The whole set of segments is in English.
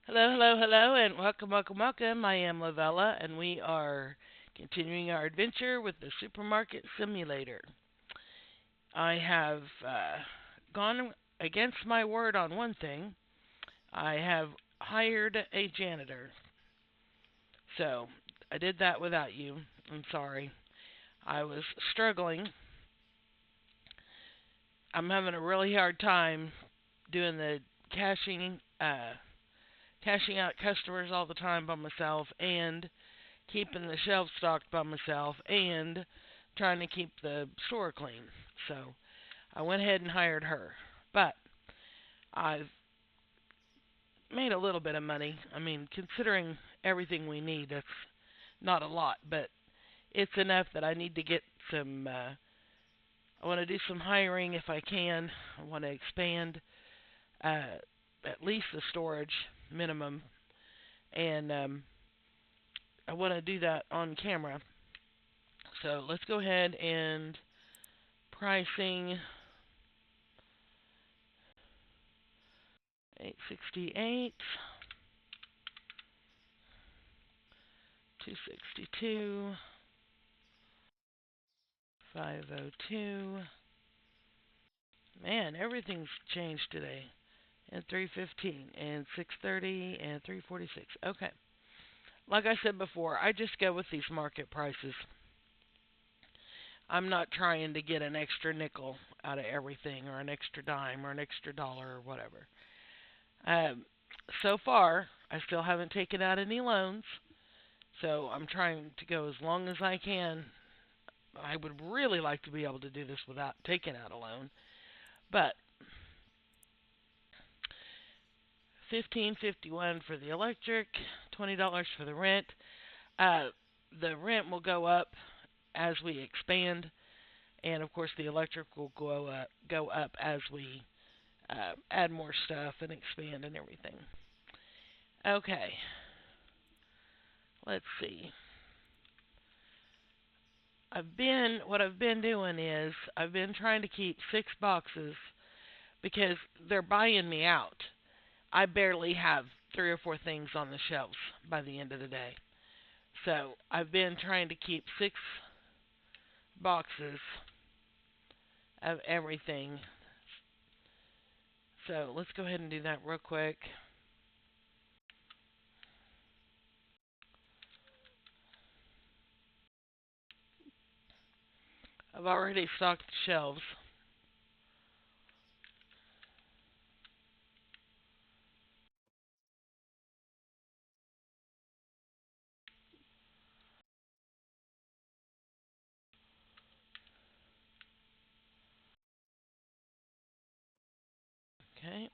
Hello, hello, hello, and welcome, welcome, welcome. I am Lavella, and we are continuing our adventure with the Supermarket Simulator. I have gone against my word on one thing. I have hired a janitor. So, I did that without you. I'm sorry. I was struggling. I'm having a really hard time doing the cashing, cashing out customers all the time by myself and keeping the shelves stocked by myself and trying to keep the store clean. So I went ahead and hired her. But I've made a little bit of money. I mean, considering everything we need, that's not a lot, but it's enough that I need to get some. I want to do some hiring if I can. I want to expand at least the storage minimum, and I want to do that on camera. So let's go ahead and pricing 868, 262, 502. Man, everything's changed today. And 315 and 630 and 346. Okay. Like I said before, I just go with these market prices. I'm not trying to get an extra nickel out of everything or an extra dime or an extra dollar or whatever. Um, so far, I still haven't taken out any loans, so I'm trying to go as long as I can. I would really like to be able to do this without taking out a loan, but 15.51 for the electric, $20 for the rent. Uh, the rent will go up as we expand, and of course the electric will go up as we add more stuff and expand and everything. Okay, let's see. What I've been doing is I've been trying to keep 6 boxes because they're buying me out. I barely have 3 or 4 things on the shelves by the end of the day. So I've been trying to keep 6 boxes of everything. So let's go ahead and do that real quick. I've already stocked the shelves. Okay.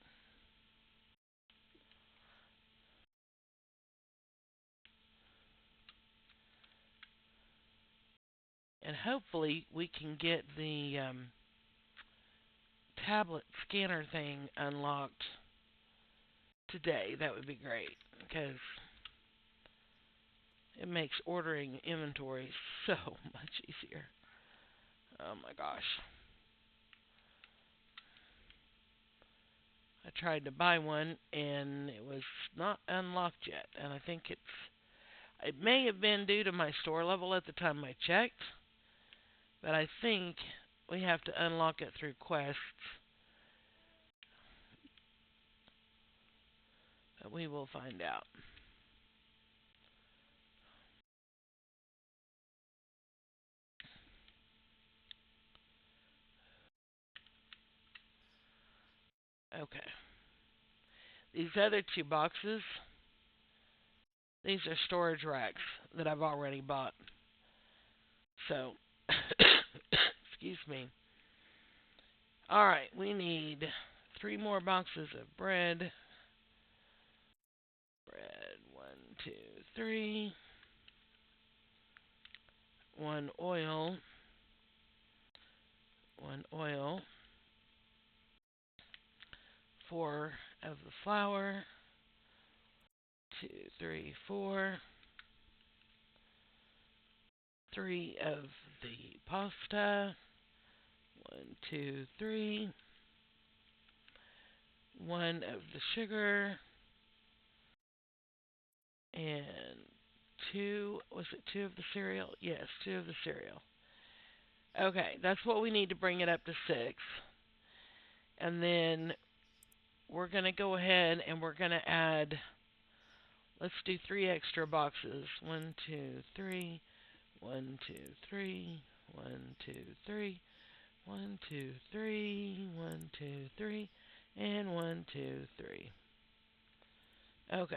And hopefully we can get the tablet scanner thing unlocked today. That would be great because it makes ordering inventory so much easier. Oh my gosh. I tried to buy one and it was not unlocked yet. And I think it may have been due to my store level at the time I checked, but I think we have to unlock it through quests. But we will find out. Okay. These other 2 boxes, these are storage racks that I've already bought. So, excuse me. All right, we need 3 more boxes of bread. Bread, one, two, three. One oil. One oil. 4 of the flour. Two, three, four. 3 of the pasta. One, two, three. 1 of the sugar. And two, was it two of the cereal? Yes, two of the cereal. Okay, that's what we need to bring it up to six. And then we're going to go ahead and we're going to add, let's do three extra boxes. One, two, three. One, two, three. One, two, three. One, two, three. One, two, three. And one, two, three. Okay.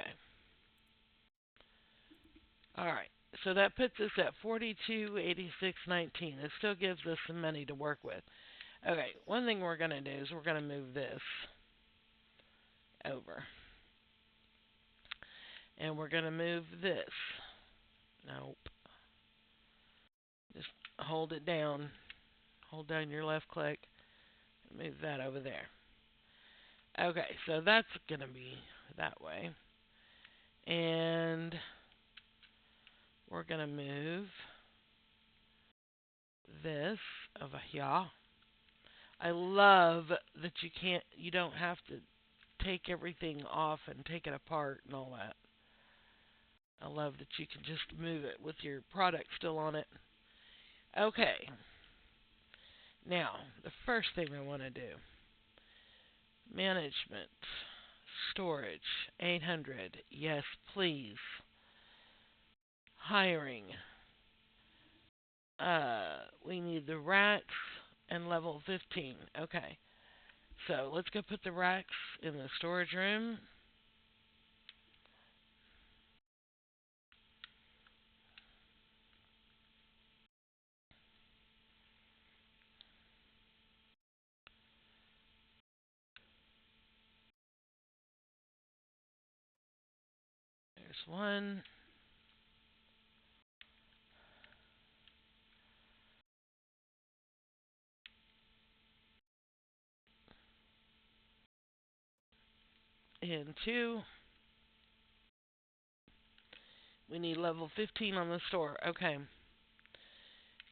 All right. So that puts us at 42.86.19. It still gives us some money to work with. Okay. One thing we're going to do is we're going to move this over. And we're going to move this. Nope. Just hold it down. Hold down your left click. Move that over there. Okay, so that's going to be that way. And we're going to move this over here. I love that you don't have to take everything off and take it apart and all that. I love that you can just move it with your product still on it. Okay. Now, the first thing I want to do, management, storage, 800, yes, please. Hiring, we need the racks and level 15. Okay, so let's go put the racks in the storage room. There's one. And two. We need level 15 on the store. Okay.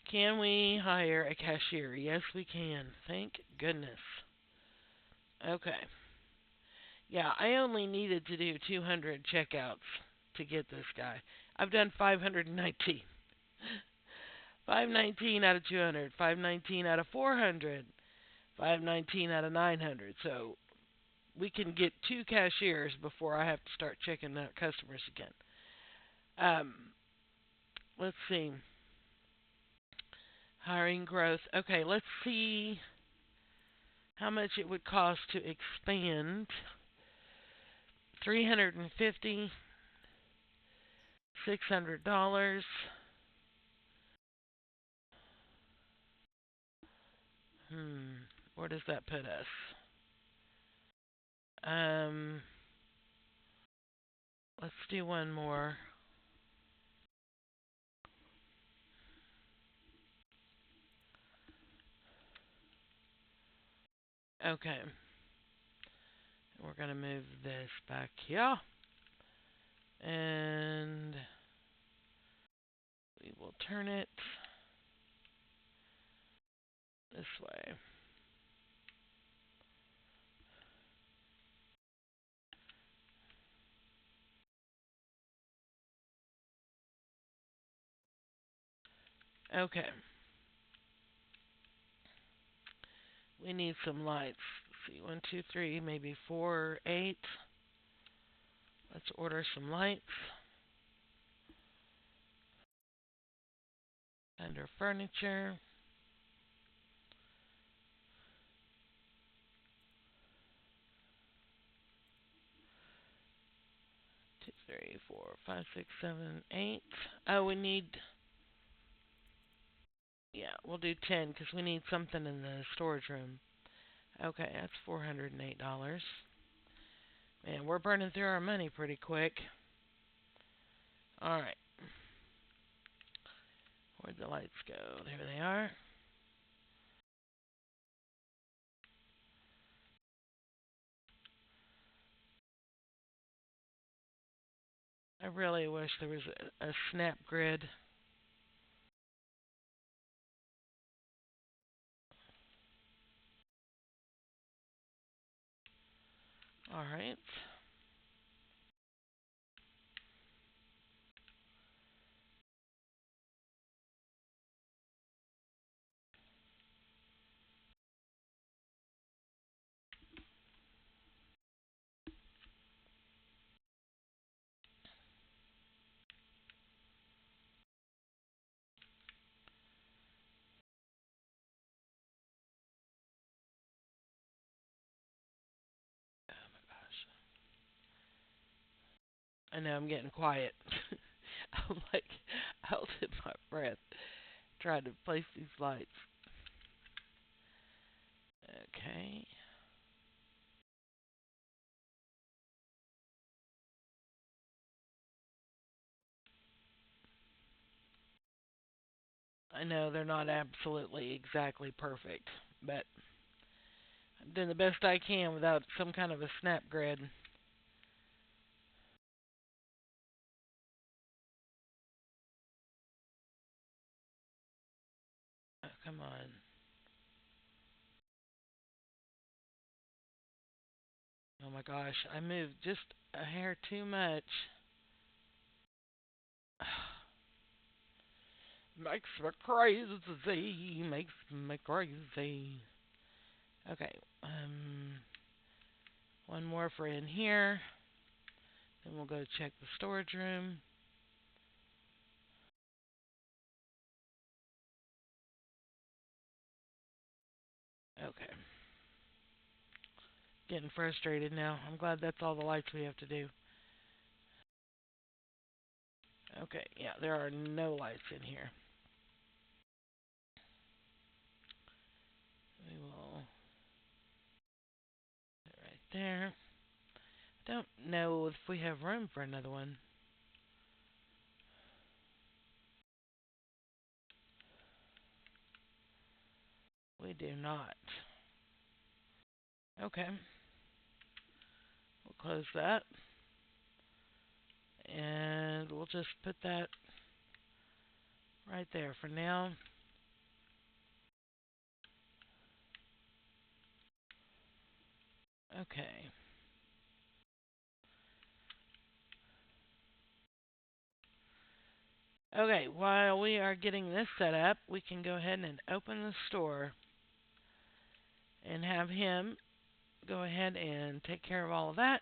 Can we hire a cashier? Yes, we can. Thank goodness. Okay. Yeah, I only needed to do 200 checkouts to get this guy. I've done 519. 519 out of 200. 519 out of 400. 519 out of 900. So we can get two cashiers before I have to start checking out customers again. Let's see. Hiring growth. Okay, let's see how much it would cost to expand. 350, $600. Where does that put us? Let's do one more. Okay. We're going to move this back here. And we will turn it this way. Okay. We need some lights. Let's see, 1, 2, 3, maybe 4, 8. Let's order some lights. Under furniture. 2, 3, 4, 5, 6, 7, 8. Oh, we need. Yeah, we'll do 10 because we need something in the storage room. Okay, that's $408. Man, we're burning through our money pretty quick. Alright. Where'd the lights go? There they are. I really wish there was a snap grid. Alright. I know I'm getting quiet. I'm like holding my breath, trying to place these lights. Okay. I know they're not absolutely exactly perfect, but I'm doing the best I can without some kind of a snap grid. Oh, come on. Oh my gosh, I moved just a hair too much. Makes me crazy. Makes me crazy. Okay. One more for in here. Then we'll go check the storage room. Okay. Getting frustrated now. I'm glad that's all the lights we have to do. Okay. Yeah, there are no lights in here. We will put it right there. Don't know if we have room for another one. We do not. Okay. We'll close that. And we'll just put that right there for now. Okay. Okay, while we are getting this set up, we can go ahead and open the store and have him go ahead and take care of all of that.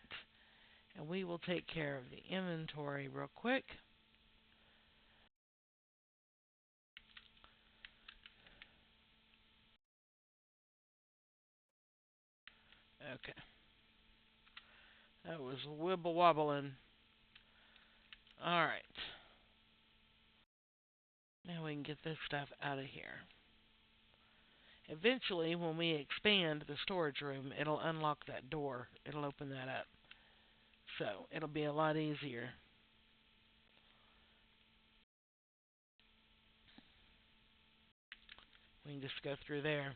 And we will take care of the inventory real quick. Okay. That was wibble wobbling. Alright. Now we can get this stuff out of here. Eventually, when we expand the storage room, it'll unlock that door. It'll open that up. So, it'll be a lot easier. We can just go through there.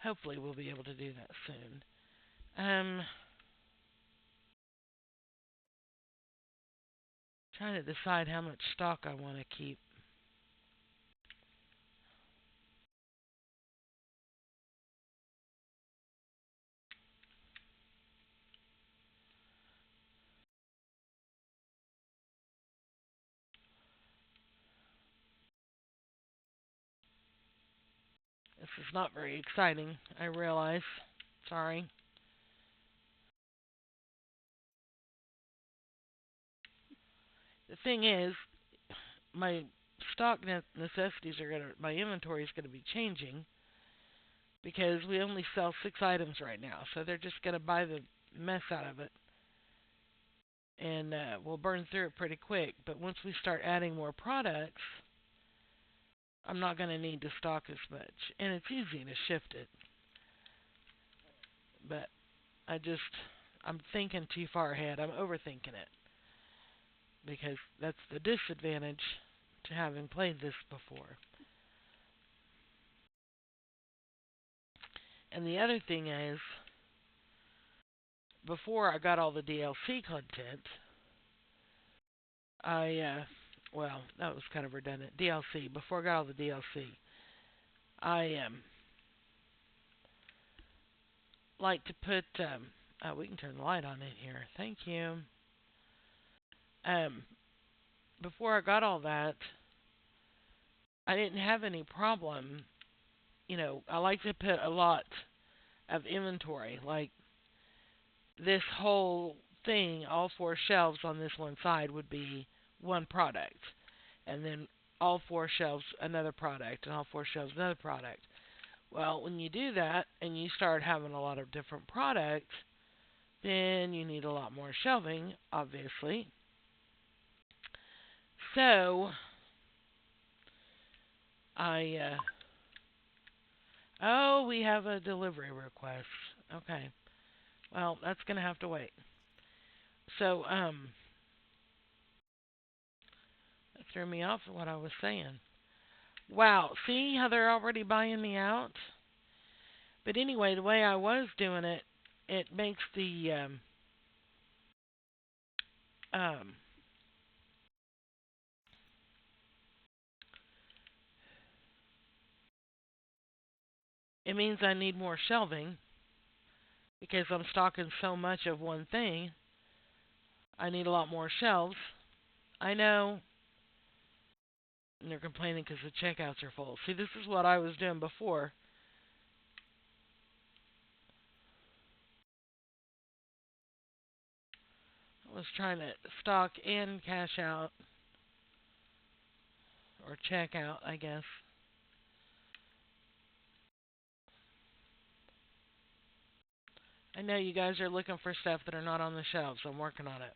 Hopefully, we'll be able to do that soon. Trying to decide how much stock I want to keep. This is not very exciting, I realize. Sorry. The thing is, my stock necessities are gonna, my inventory is gonna be changing because we only sell 6 items right now, so they're just gonna buy the mess out of it, and we'll burn through it pretty quick. But once we start adding more products, I'm not gonna need to stock as much, and it's easy to shift it. But I'm thinking too far ahead. I'm overthinking it because that's the disadvantage to having played this before. And the other thing is, before I got all the DLC content, well, that was kind of redundant. DLC. Before I got all the DLC, I like to put. Oh, we can turn the light on in here. Thank you. Um, Before I got all that, I didn't have any problem. I like to put a lot of inventory, like this whole thing, all 4 shelves on this one side would be one product, and then all 4 shelves another product, and all 4 shelves another product. Well, when you do that and you start having a lot of different products, then you need a lot more shelving, obviously. So I oh, we have a delivery request. Okay. Well, that's going to have to wait. So that threw me off of what I was saying. Wow, see how they're already buying me out? But anyway, the way I was doing it, it makes the um it means I need more shelving because I'm stocking so much of one thing. I need a lot more shelves. I know. And they're complaining because the checkouts are full. See, this is what I was doing before. I was trying to stock and cash out, or check out, I guess. I know you guys are looking for stuff that are not on the shelves. I'm working on it.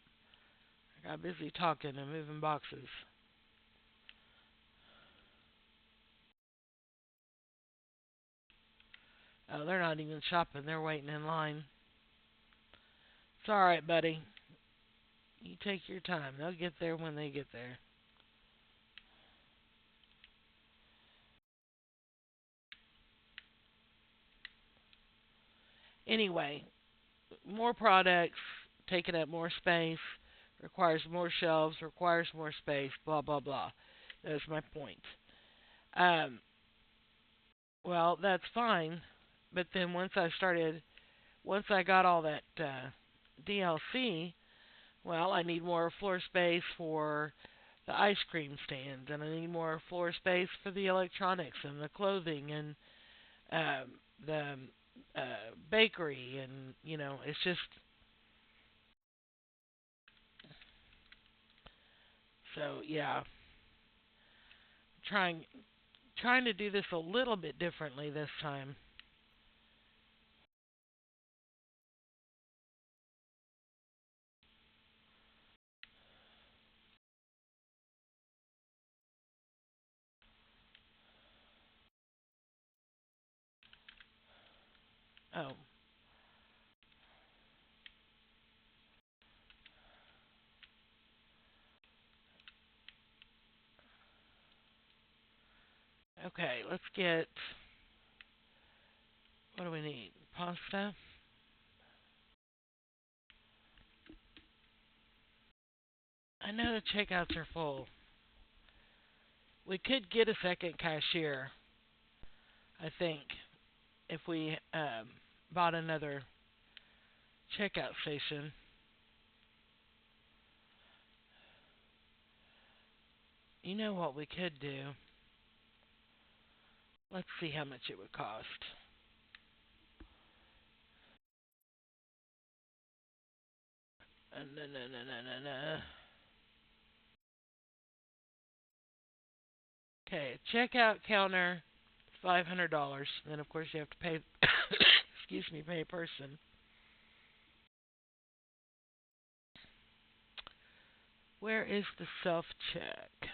I got busy talking and moving boxes. Oh, they're not even shopping. They're waiting in line. It's all right, buddy. You take your time. They'll get there when they get there. Anyway, more products, taking up more space, requires more shelves, requires more space, blah, blah, blah. That's my point. Um, well, that's fine. But then once I got all that DLC, well, I need more floor space for the ice cream stand, and I need more floor space for the electronics and the clothing and the bakery, and it's just so yeah. Trying trying to do this a little bit differently this time. Oh, okay. Let's get what do we need? Pasta. I know the checkouts are full. We could get a second cashier, I think, if we bought another checkout station. You know what we could do? Let's see how much it would cost. No, no, no, no, no, no. Okay, checkout counter, $500. Then of course you have to pay. excuse me, pay a person. Where is the self check?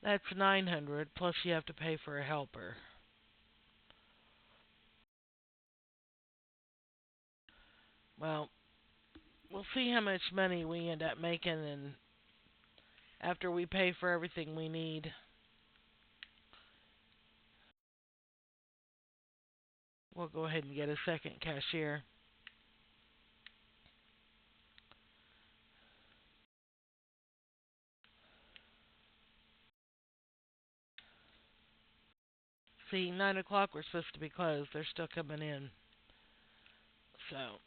That's 900 plus you have to pay for a helper. Well, we'll see how much money we end up making, and after we pay for everything we need, we'll go ahead and get a second cashier. See, 9 o'clock we're supposed to be closed. They're still coming in. So,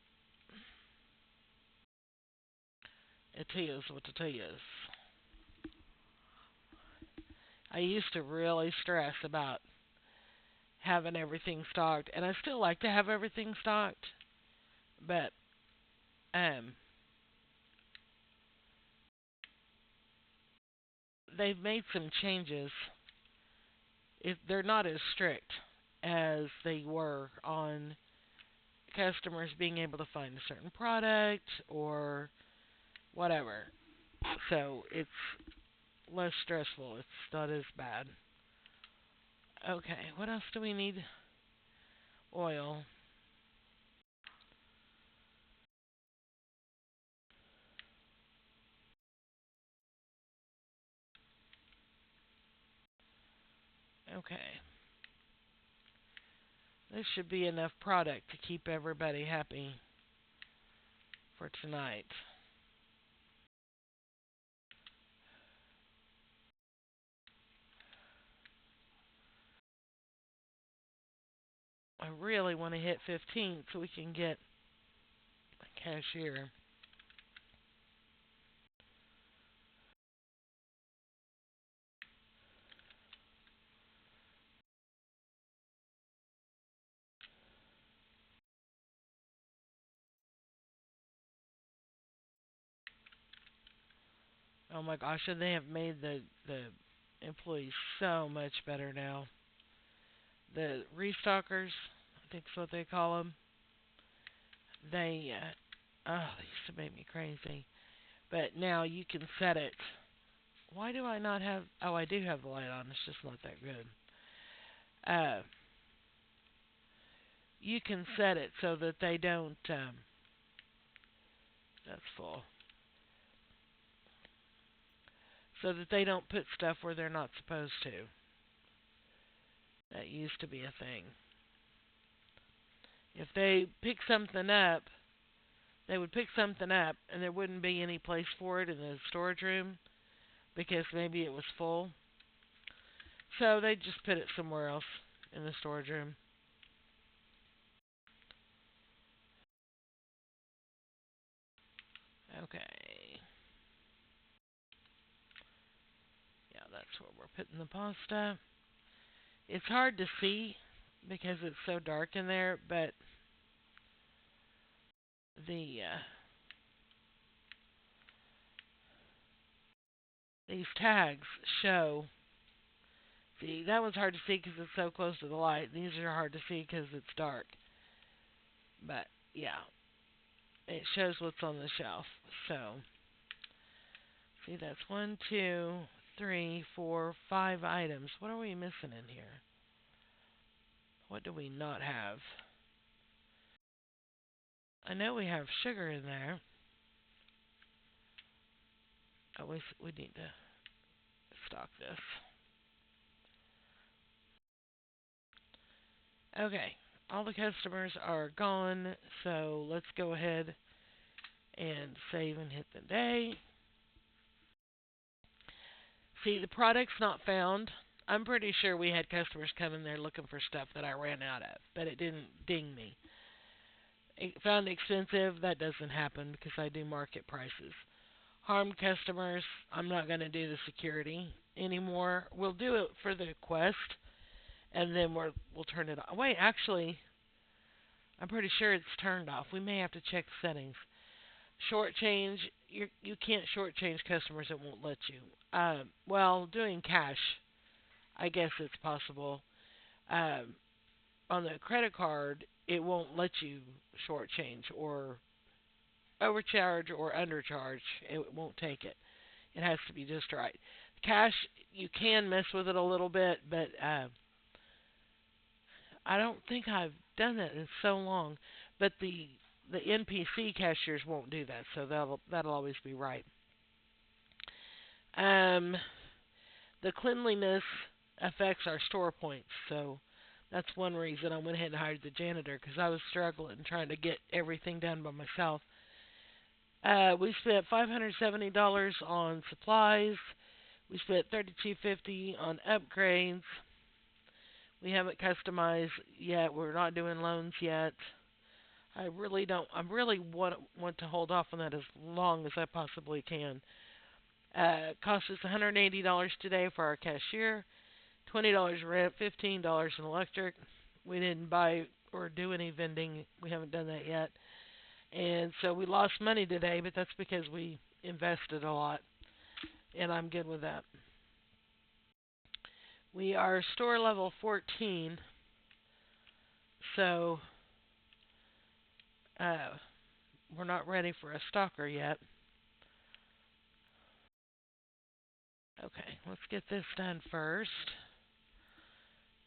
it is what it is. I used to really stress about having everything stocked, and I still like to have everything stocked, but um, they've made some changes they're not as strict as they were on customers being able to find a certain product or whatever. So it's less stressful. It's not as bad. Okay, what else do we need? Oil. Okay. This should be enough product to keep everybody happy for tonight. I really want to hit 15 so we can get a cashier. Oh my gosh, and they have made the employees so much better now. The restockers, I think is what they call them. They they used to make me crazy. But now you can set it. Why do I not have? Oh, I do have the light on. It's just not that good. Uh, you can set it so that they don't. That's full. So that they don't put stuff where they're not supposed to. That used to be a thing. If they pick something up, they would pick something up, and there wouldn't be any place for it in the storage room because maybe it was full. So they just put it somewhere else in the storage room. Okay. Yeah, that's where we're putting the pasta. It's hard to see because it's so dark in there, but the these tags show. See, that one's hard to see because it's so close to the light. These are hard to see because it's dark. But yeah, it shows what's on the shelf. So, see, that's one, two, three, four, 5 items. What are we missing in here? What do we not have? I know we have sugar in there. Oh, we need to stock this. Okay, all the customers are gone, so let's go ahead and save and hit the day. See, the product's not found. I'm pretty sure we had customers come in there looking for stuff that I ran out of, but it didn't ding me. It found expensive, that doesn't happen because I do market prices. Harmed customers, I'm not going to do the security anymore. We'll do it for the quest, and then we'll turn it off. Wait, actually, I'm pretty sure it's turned off. We may have to check the settings. Shortchange, you can't shortchange customers. It won't let you. Well, doing cash, I guess it's possible. Um, on the credit card, it won't let you shortchange or overcharge or undercharge. It won't take it. It has to be just right. Cash, you can mess with it a little bit, but I don't think I've done that in so long. But the NPC cashiers won't do that, so that'll always be right. Um, the cleanliness affects our store points, so that's one reason I went ahead and hired the janitor because I was struggling trying to get everything done by myself. We spent $570 on supplies. We spent $32.50 on upgrades. We haven't customized yet. We're not doing loans yet. I really don't. I really want to hold off on that as long as I possibly can. Cost us $180 today for our cashier, $20 rent, $15 in electric. We didn't buy or do any vending. We haven't done that yet. And so we lost money today, but that's because we invested a lot, and I'm good with that. We are store level 14, so uh, we're not ready for a stalker yet. Okay, let's get this done first.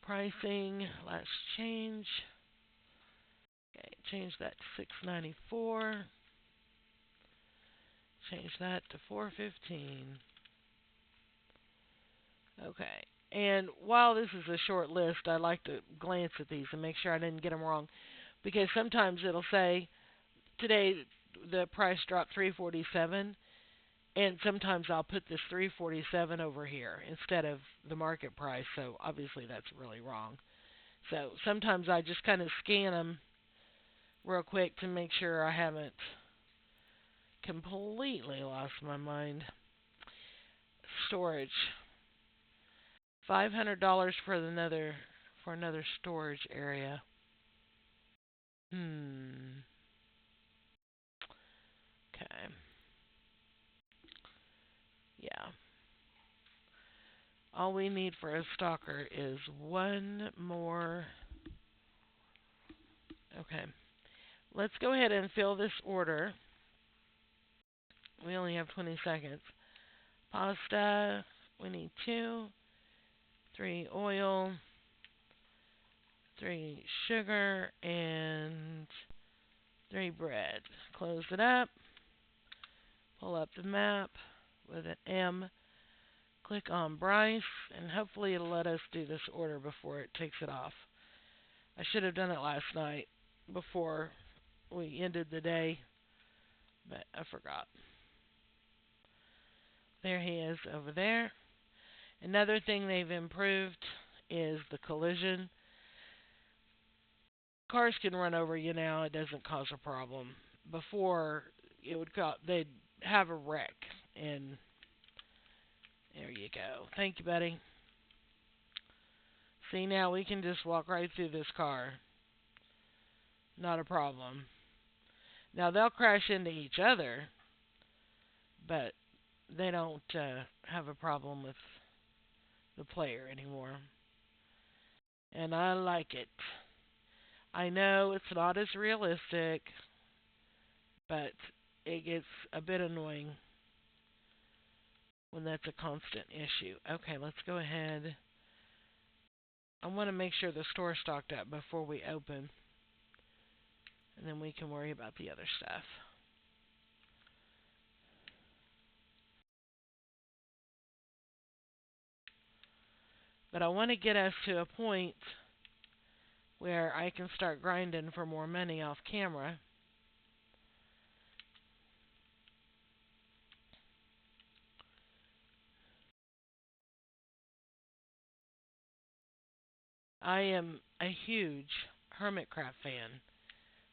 Pricing, last change. Okay, change that to 694. Change that to 415. Okay. And while this is a short list, I like to glance at these and make sure I didn't get them wrong, because sometimes it'll say today the price dropped 347, and sometimes I'll put this 347 over here instead of the market price. So obviously that's really wrong. So sometimes I just kind of scan them real quick to make sure I haven't completely lost my mind. Storage. $500 for another storage area. Okay. Yeah. All we need for a stalker is one more. Okay. Let's go ahead and fill this order. We only have 20 seconds. Pasta. We need 2. 3 oil. 3 sugar. And 3 bread. Close it up. Pull up the map with an M. Click on Bryce, and hopefully it'll let us do this order before it takes it off. I should have done it last night before we ended the day, but I forgot. There he is over there. Another thing they've improved is the collision. Cars can run over you now. It doesn't cause a problem. Before, they'd have a wreck, and there you go. Thank you, buddy. See, now we can just walk right through this car. Not a problem. Now, they'll crash into each other, but they don't have a problem with the player anymore. And I like it. I know it's not as realistic, but it gets a bit annoying when that's a constant issue. Okay, let's go ahead. I want to make sure the store's stocked up before we open, and then we can worry about the other stuff. But I want to get us to a point where I can start grinding for more money off camera. I am a huge Hermitcraft fan.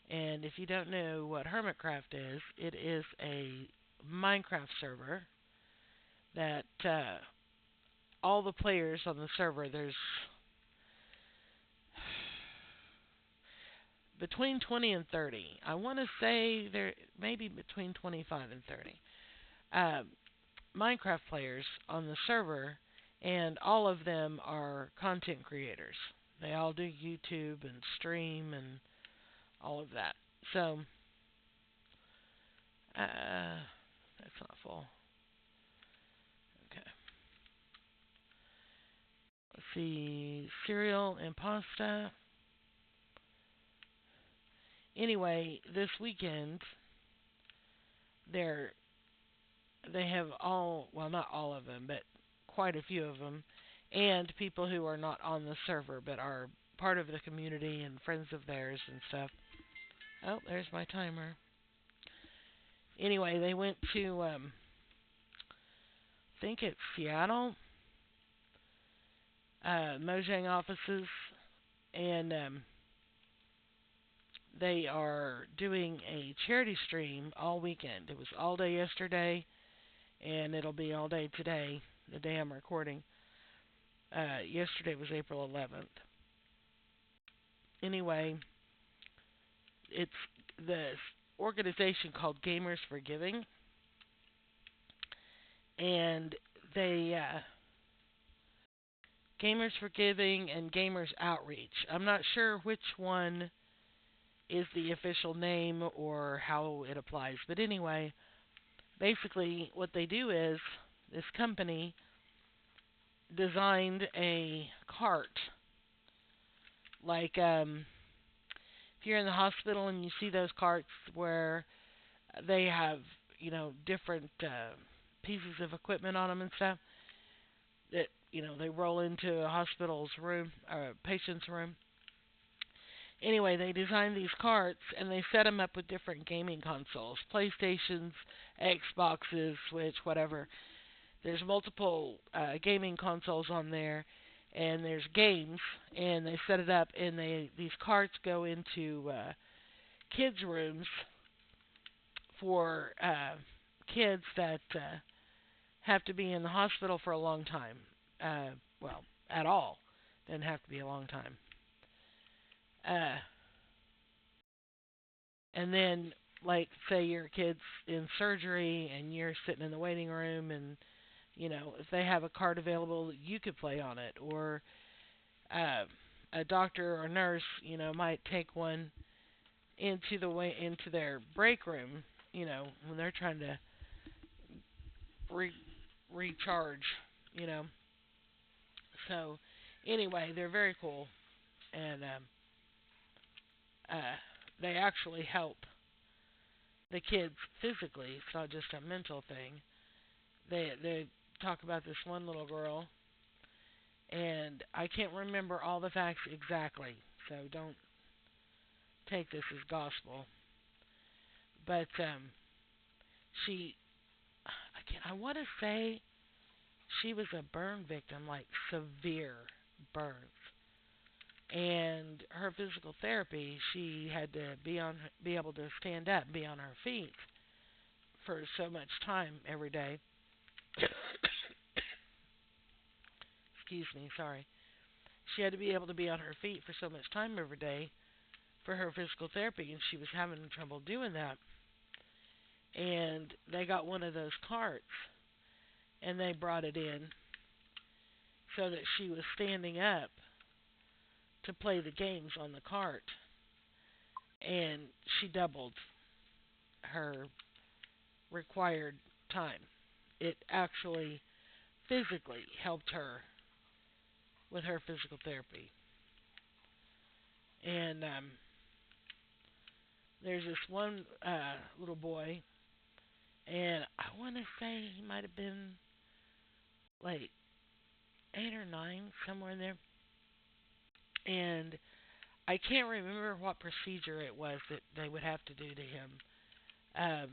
And if you don't know what Hermitcraft is, it is a Minecraft server that all the players on the server, there's between 20 and 30. I want to say there maybe between 25 and 30 Minecraft players on the server, and all of them are content creators. They all do YouTube and stream and all of that. So, that's not full. Okay. Let's see, cereal and pasta. Anyway, this weekend they have well, not all of them, but quite a few of them, and people who are not on the server but are part of the community and friends of theirs and stuff. Oh, there's my timer. Anyway, they went to I think it's Seattle, Mojang offices, and they are doing a charity stream all weekend. It was all day yesterday, and it'll be all day today, the day I'm recording. Yesterday was April 11th. Anyway, it's the organization called Gamers for Giving, and they Gamers for Giving and Gamers Outreach. I'm not sure which one is the official name or how it applies. But anyway, basically what they do is this company designed a cart like if you're in the hospital and you see those carts where they have, different pieces of equipment on them and stuff that, they roll into a hospital's room or a patient's room. Anyway, they designed these carts and they set them up with different gaming consoles, PlayStations, Xboxes, Switch, whatever. There's multiple gaming consoles on there, and there's games, and they set it up, and these carts go into kids' rooms for kids that have to be in the hospital for a long time. Well, at all. Doesn't have to be a long time. Uh, and then, like, say your kid's in surgery and you're sitting in the waiting room, and if they have a card available, you could play on it, or uh, a doctor or nurse, might take one into their break room, when they're trying to re- recharge, you know. So anyway, they're very cool, and they actually help the kids physically. It's not just a mental thing. They talk about this one little girl, and I can't remember all the facts exactly, so don't take this as gospel. But she, I want to say she was a burn victim, like severe burns. And her physical therapy, she had to be able to stand up, be on her feet for so much time every day. Excuse me, sorry. She had to be able to be on her feet for so much time every day for her physical therapy, and she was having trouble doing that. And they got one of those carts, and they brought it in so that she was standing up to play the games on the cart, and she doubled her required time. It actually physically helped her with her physical therapy. And there's this one little boy, and I want to say he might have been like 8 or 9, somewhere in there. And I can't remember what procedure it was that they would have to do to him. Um,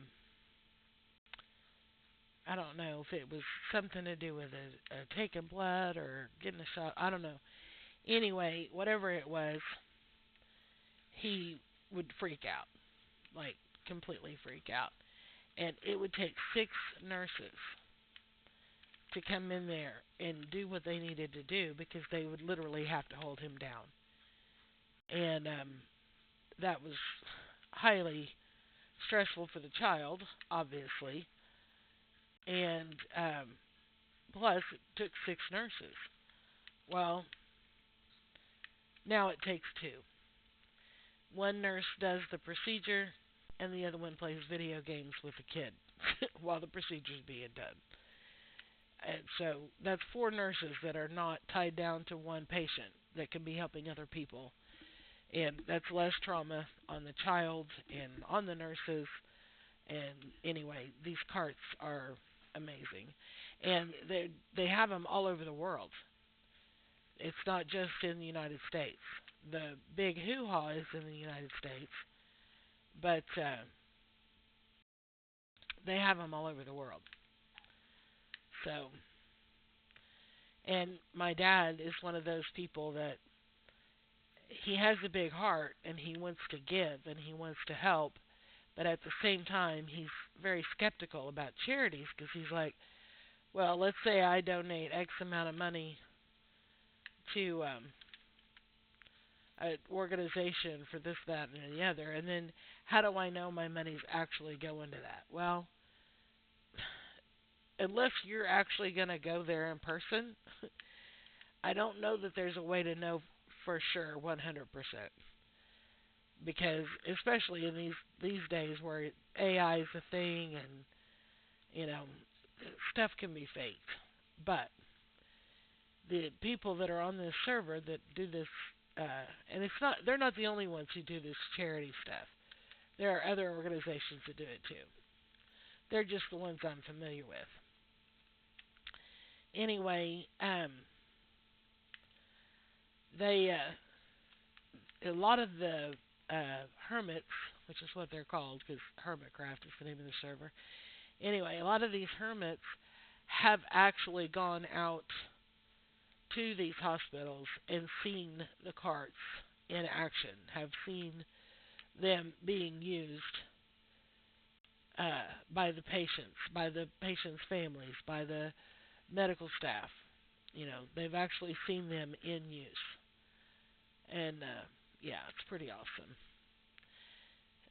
I don't know if it was something to do with taking blood or getting a shot. I don't know. Anyway, whatever it was, he would freak out, like completely freak out. And it would take 6 nurses to come in there and do what they needed to do because they would literally have to hold him down. And that was highly stressful for the child, obviously. And plus, it took 6 nurses. Well, now it takes 2. One nurse does the procedure, and the other one plays video games with the kid while the procedure's being done. And so that's 4 nurses that are not tied down to one patient that can be helping other people. And that's less trauma on the child and on the nurses. And anyway, these carts are amazing. And they have them all over the world. It's not just in the United States. The big hoo-ha is in the United States, but they have them all over the world. So, and my dad is one of those people that he has a big heart and he wants to give and he wants to help, but at the same time he's very skeptical about charities because he's like, well, let's say I donate X amount of money to an organization for this, that, and the other, and then how do I know my money's actually going to that? Well, unless you're actually going to go there in person, I don't know that there's a way to know for sure 100% because especially in these days where AI is a thing and you know stuff can be faked. But the people that are on this server that do this and it's not they're not the only ones who do this charity stuff. There are other organizations that do it too. They're just the ones I'm familiar with. Anyway, they a lot of the hermits, which is what they're called, because Hermitcraft is the name of the server. Anyway, a lot of these hermits have actually gone out to these hospitals and seen the carts in action, have seen them being used by the patients, by the patients' families, by the medical staff. You know, they've actually seen them in use. And yeah, it's pretty awesome.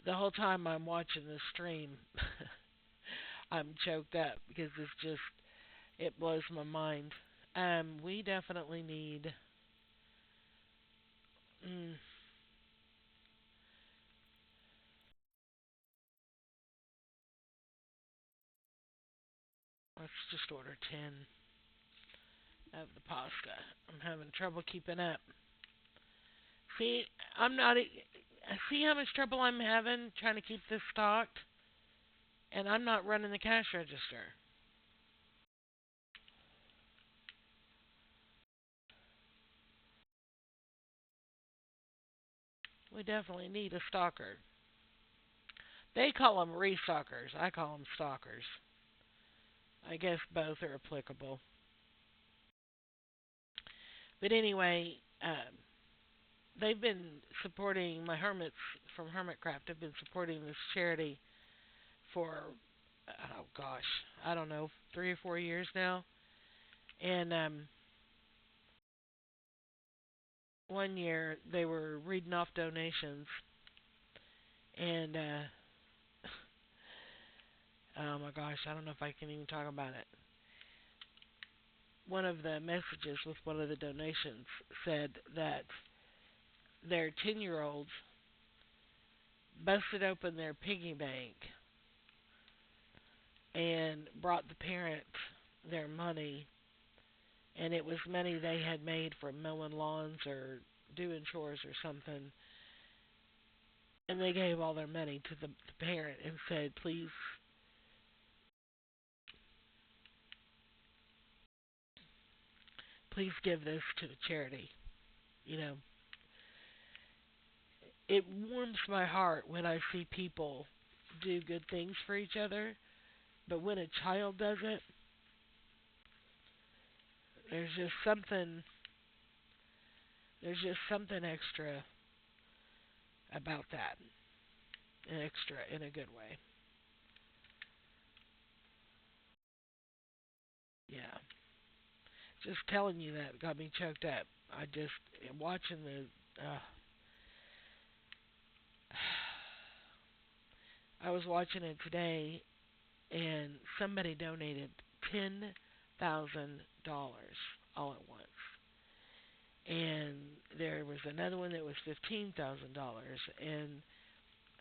The whole time I'm watching this stream, I'm choked up because it's just, it blows my mind. We definitely need, mm, let's just order 10 of the pasta. I'm having trouble keeping up. See, I'm not, see how much trouble I'm having trying to keep this stocked? And I'm not running the cash register. We definitely need a stalker. They call them restockers. I call them stalkers. I guess both are applicable. But anyway, they've been supporting my hermits from Hermitcraft. Have been supporting this charity for oh gosh, I don't know, 3 or 4 years now. And one year they were reading off donations, and oh my gosh, I don't know if I can even talk about it. One of the messages with one of the donations said that their 10-year-old busted open their piggy bank and brought the parent their money, and it was money they had made from mowing lawns or doing chores or something, and they gave all their money to the parent and said, please give this to the charity. You know, it warms my heart when I see people do good things for each other, but when a child does it, there's just something there's just something extra about that. An extra in a good way. Yeah. Just telling you that got me choked up. I just watching the I was watching it today and somebody donated $10,000 all at once. And there was another one that was $15,000, and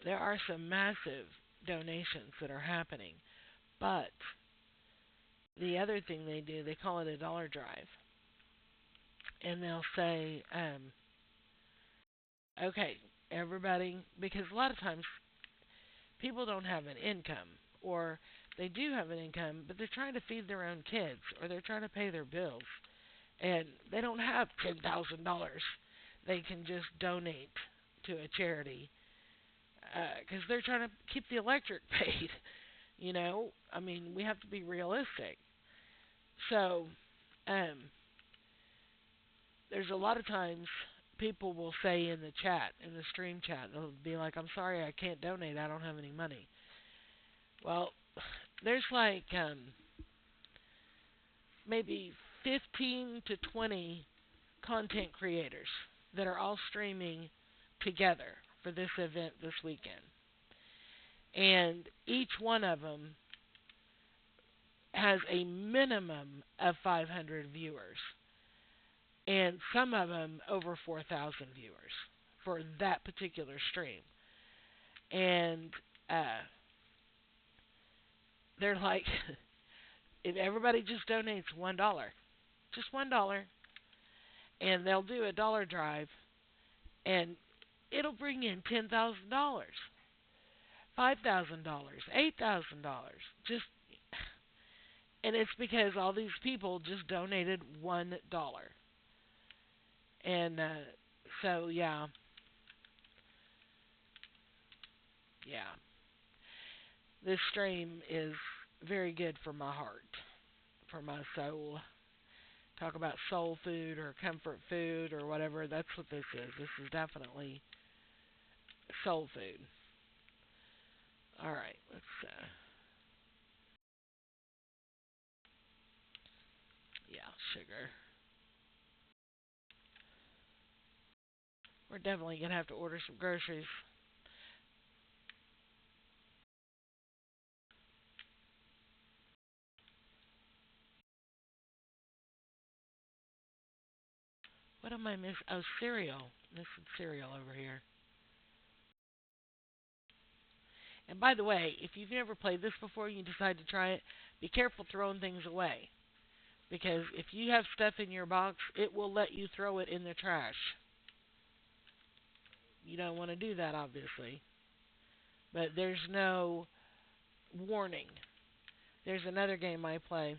there are some massive donations that are happening. But the other thing they do, they call it a dollar drive, and they'll say, okay, everybody, because a lot of times people don't have an income, or they do have an income, but they're trying to feed their own kids, or they're trying to pay their bills, and they don't have $10,000. They can just donate to a charity because they're trying to keep the electric paid. You know, I mean, we have to be realistic. So, um, there's a lot of times people will say in the chat, in the stream chat, they'll be like, "I'm sorry, I can't donate. I don't have any money." Well, there's like maybe 15 to 20 content creators that are all streaming together for this event this weekend. And each one of them has a minimum of 500 viewers. and some of them over 4,000 viewers for that particular stream. And uh, they're like, if everybody just donates $1, just $1, and they'll do a dollar drive, and it'll bring in $10,000, $5,000, $8,000. Just and it's because all these people just donated $1, and so yeah, this stream is very good for my heart, for my soul. Talk about soul food or comfort food or whatever. That's what this is. This is definitely soul food. All right, let's. Yeah, sugar. We're definitely gonna have to order some groceries. What am I missing? Oh, cereal. Missing cereal over here. And by the way, if you've never played this before and you decide to try it, be careful throwing things away. Because if you have stuff in your box, it will let you throw it in the trash. You don't want to do that, obviously. But there's no warning. There's another game I play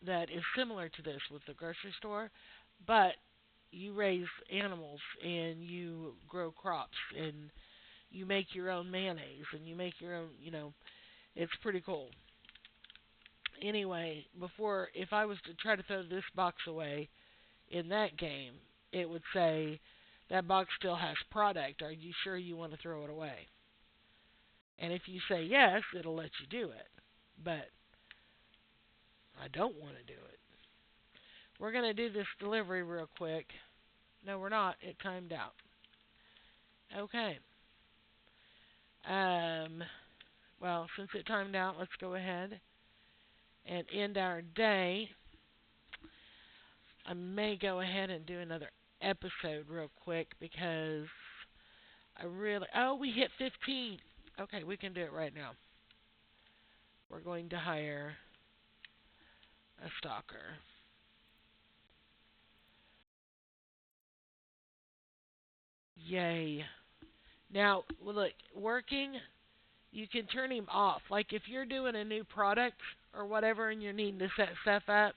that is similar to this with the grocery store, but you raise animals and you grow crops and you make your own mayonnaise and you make your own, it's pretty cool. Anyway, before, if I was to try to throw this box away in that game, it would say, that box still has product. Are you sure you want to throw it away? And if you say yes, it'll let you do it. But I don't want to do it. We're going to do this delivery real quick. No, we're not. It timed out. Okay. Um, well, since it timed out, let's go ahead and end our day. I may go ahead and do another episode real quick because oh, we hit 15. Okay, we can do it right now. We're going to hire a stalker. Yay. Now, look, working, you can turn him off. Like if you're doing a new product or whatever and you're needing to set stuff up,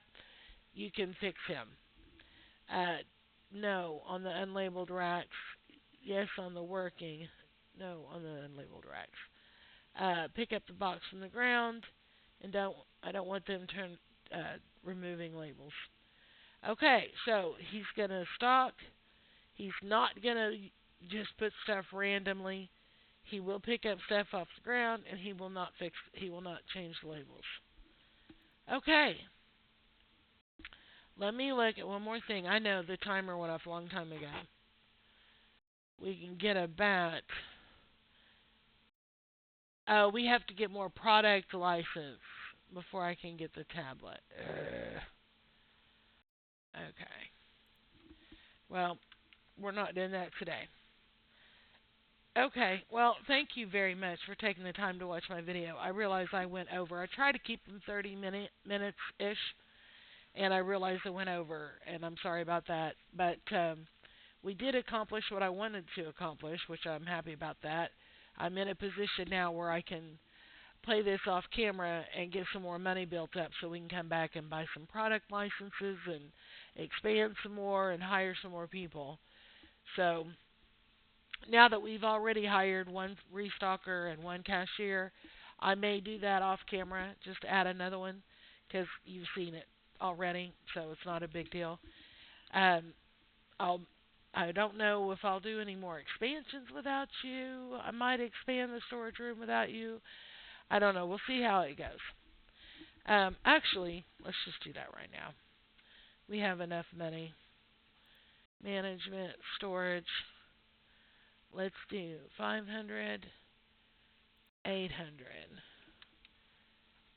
you can fix him. No on the unlabeled racks. Yes on the working. No on the unlabeled racks. Pick up the box from the ground, and I don't want them removing labels. Okay, so he's gonna stock. He's not gonna just put stuff randomly. He will pick up stuff off the ground, and he will not change the labels. Okay. Let me look at one more thing. I know the timer went off a long time ago. We can get a bat. Oh, we have to get more product license before I can get the tablet. Okay. Well, we're not doing that today. Okay, well, thank you very much for taking the time to watch my video. I realize I went over. I try to keep them 30 minutes-ish, and I realized I went over, and I'm sorry about that. But we did accomplish what I wanted to accomplish, which I'm happy about that. I'm in a position now where I can play this off camera and get some more money built up so we can come back and buy some product licenses and expand some more and hire some more people. So now that we've already hired one restocker and one cashier, I may do that off camera, just add another one, because you've seen it already, so it's not a big deal. Um, I don't know if I'll do any more expansions without you. I might expand the storage room without you. I don't know. We'll see how it goes. Actually, let's just do that right now. We have enough money. Management, storage. Let's do 500, 800.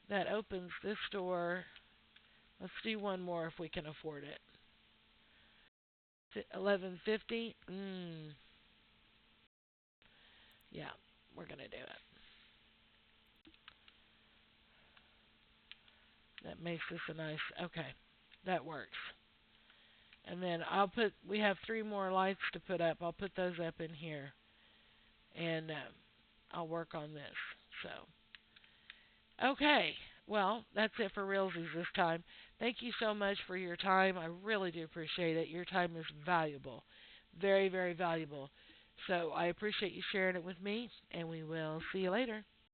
That opens this door. Let's do one more if we can afford it. 1150. Yeah, we're gonna do it. That makes this a nice. Okay, that works. And then I'll put. We have three more lights to put up. I'll put those up in here, and I'll work on this. So, okay. Well, that's it for realsies this time. Thank you so much for your time. I really do appreciate it. Your time is valuable, very, very valuable. So I appreciate you sharing it with me, and we will see you later.